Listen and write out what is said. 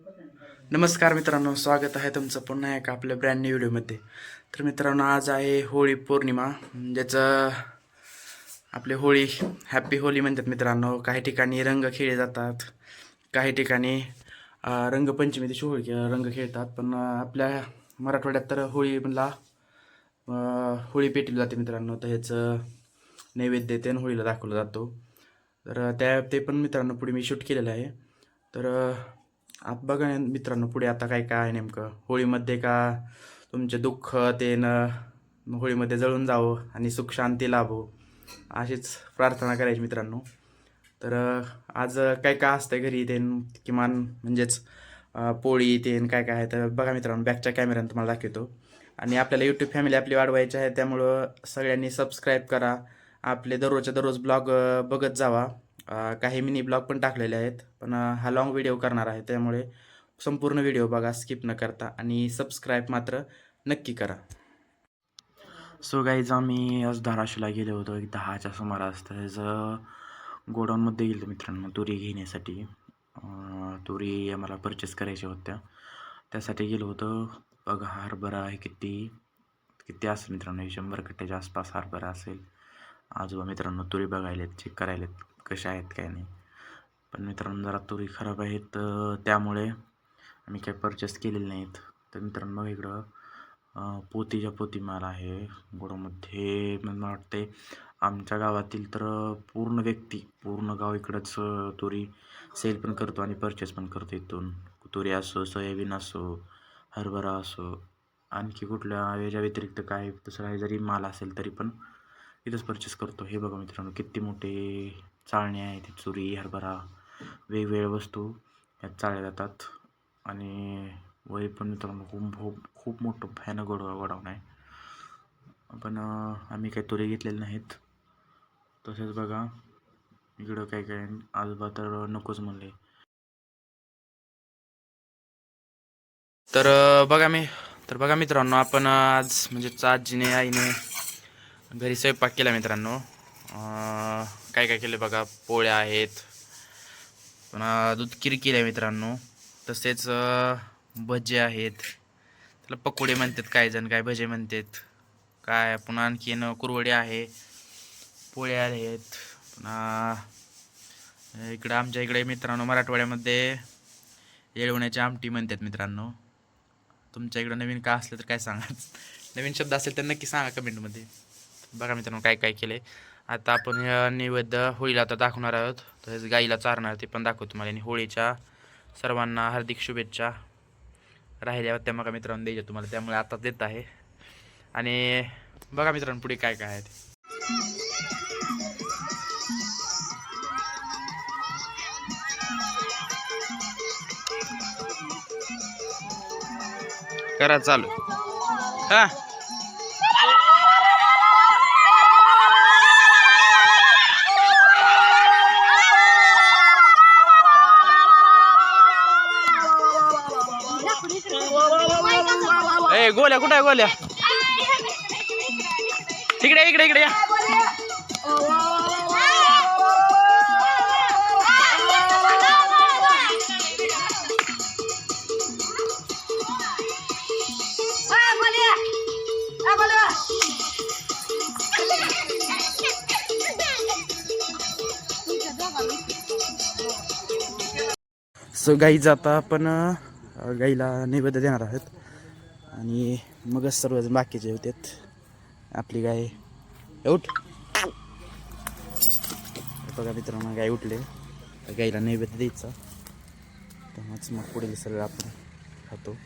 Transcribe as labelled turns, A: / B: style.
A: नमस्कार मित्रांनो, स्वागत आहे तुमचं पुन्हा एका आपल्या ब्रँड न्यू व्हिडिओमध्ये. तर मित्रांनो, आज आहे होळी पौर्णिमा, ज्याचं आपली होळी हॅपी होली म्हणतात मित्रांनो. काही ठिकाणी रंग खेळले जातात, काही ठिकाणी रंगपंचमी दिवशी होळी रंग खेळतात. पण आपल्या मराठवाड्यात तर होळीला होळी पेटवली जाते मित्रांनो. तर ह्याचं नैवेद्य ते होळीला दाखवला जातो. तर ते पण मित्रांनो पुढे मी शूट केलेलं आहे. तर आप बघा मित्रांनो, पुढे आता काय काय आहे नेमकं होळीमध्ये का तुमचे दुःख ते होळीमध्ये जळून जावं आणि सुख शांती लाभो अशीच प्रार्थना करायची मित्रांनो. तर आज काय काय असतं घरी ते किमान म्हणजेच पोळी ते काय काय आहे. तर बघा मित्रांनो, बॅकच्या कॅमेऱ्यानं तुम्हाला दाखवतो. आणि आपल्याला यूट्यूब फॅमिली आपली वाढवायची आहे, त्यामुळं सगळ्यांनी सबस्क्राईब करा. आपले दररोजच्या दररोज ब्लॉग बघत जावा. काही मिनी ब्लॉग पण टाकलेले आहेत, पण हा लॉंग व्हिडिओ करणार आहे, त्यामुळे संपूर्ण व्हिडिओ बघा स्किप न करता आणि सबस्क्राईब मात्र नक्की करा. सो गाईज, आम्ही आज धाराशिवला गेलो होतो 10च्या सुमारास. तर गोडाऊनमध्ये गेलो मित्रांनो तुरी घेण्यासाठी. तुरी आम्हाला परचेस करायच्या होत्या, त्यासाठी गेलो होतो. बघा हरभरा आहे, किती किती असेल मित्रांनो, 100 कट्ट्याच्या आसपास हरभरा असेल. आजोबा मित्रांनो तुरी बघायलेत, चेक करायलेत कशा आहेत काय नाही. पण मित्रांनो जरा तुरी खराब आहेत, त्यामुळे आम्ही काही परचेस केलेले नाहीत. तर मित्रांनो इकडं पोतीच्या पोती माल आहे गोडामध्ये. मला वाटते आमच्या गावातील तर पूर्ण गाव इकडंच तुरी सेल पण करतो आणि परचेस पण करतो. इथून तुरी असो, सोयाबीन असो, हरभरा असो, आणखी कुठल्या याच्या व्यतिरिक्त काय दुसरा जरी माल असेल तरी पण इथंच परचेस करतो. हे बघा मित्रांनो, किती मोठे चाळणी आहेत. तुरी, हरभरा, वेगवेगळ्या वस्तू यात चाळल्या जातात. आणि वय पण मित्रांनो खूप मोठं भयानक गोडाऊन आहे. पण आम्ही काही तुरी घेतलेले नाहीत. तसेच बघा इकडं काय काय आजोबा तर नकोच म्हणले. तर बघा मित्रांनो, आपण आज म्हणजे आजीने आईने घरी स्वयंपाक केला मित्रांनो. काय काय केलं बघा, पोळ्या आहेत, पुन्हा दूध खीर केली आहे मित्रांनो. तसेच भजे आहेत, त्याला पकोडे म्हणतात, काही जण काय भजे म्हणतात काय. पुन्हा आणखीन कुरवडे आहे, पोळ्या आहेत. पुन्हा इकडं आमच्या इकडे मित्रांनो मराठवाड्यामध्ये येळवण्याची आमटी म्हणतात मित्रांनो. तुमच्या इकडं नवीन काय असलं तर काय सांगा, नवीन शब्द असेल तर नक्की सांगा कमेंटमध्ये. बघा मित्रांनो काय काय केलं आहे. आता आपण नैवेद्य होळीला आता दाखवणार आहोत. तसेच गाईला चारणार ते पण दाखवतो तुम्हाला. आणि होळीच्या सर्वांना हार्दिक शुभेच्छा. राहिल्या होत्या मग मित्रांनो द्यायच्या तुम्हाला, त्यामुळे आता देत आहे. आणि बघा मित्रांनो पुढे काय काय आहे ते. करा चालू. हा ए गोल्या कुठं आहे गोल्या? इकडे इकडे इकडे या. सो गाईज, आता आपण गाईला नैवेद्य देणार आहोत आणि मगच सर्वजण बाकीचे होतात. आपली गाय उठ. बघा मित्रांनो गाय उठले, गाईला नैवेद्य द्यायचा, तेव्हाच मग पुढील सगळं आपण खातो.